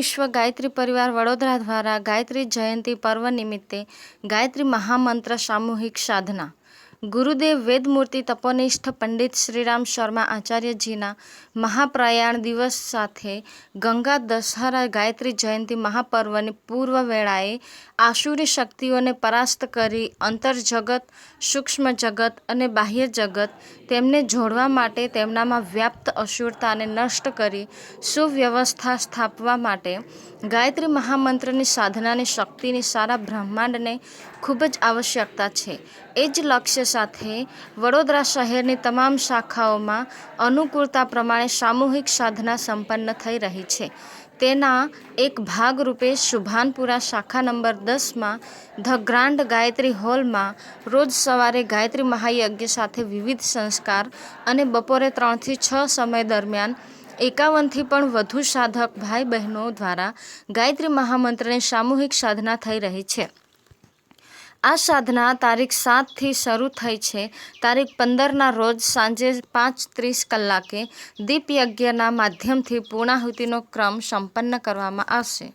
વિશ્વ ગાયત્રી પરિવાર વડોદરા દ્વારા ગાયત્રી જયંતિ પર્વ નિમિત્તે ગાયત્રી મહામંત્ર સામૂહિક સાધના. ગુરુદેવ વેદમૂર્તિ તપોનિષ્ઠ પંડિત શ્રીરામ શર્મા આચાર્યજીના મહાપ્રયાણ દિવસ સાથે ગંગા દશહરા ગાયત્રી જયંતિ મહાપર્વની પૂર્વ વેળાએ આસુરી શક્તિઓને પરાસ્ત કરી અંતર્જગત, સૂક્ષ્મ જગત અને બાહ્ય જગત તેમને જોડવા માટે તેમનામાં વ્યાપ્ત અસુરતાને નષ્ટ કરી સુવ્યવસ્થા સ્થાપવા માટે ગાયત્રી મહામંત્રની સાધનાની શક્તિની સારા બ્રહ્માંડને ખૂબ જ આવશ્યકતા છે. એ જ લક્ષ્ય સાથે વડોદરા શહેરની તમામ શાખાઓમાં અનુકૂળતા પ્રમાણે સામૂહિક સાધના સંપન્ન થઈ રહી છે. તેના એક ભાગરૂપે શુભાનપુરા શાખા નંબર 10માં ધ ગ્રાન્ડ ગાયત્રી હોલમાં રોજ સવારે ગાયત્રી મહાયજ્ઞ સાથે વિવિધ સંસ્કાર અને બપોરે 3 થી 6 સમય દરમિયાન 51થી પણ વધુ સાધક ભાઈ બહેનો દ્વારા ગાયત્રી મહામંત્રની સામૂહિક સાધના થઈ રહી છે. આ સાધના તારીખ 7થી શરૂ થઈ છે. તારીખ 15ના રોજ સાંજે 5:30 કલાકે દીપયજ્ઞના માધ્યમથી પૂર્ણાહુતિનો ક્રમ સંપન્ન કરવામાં આવશે.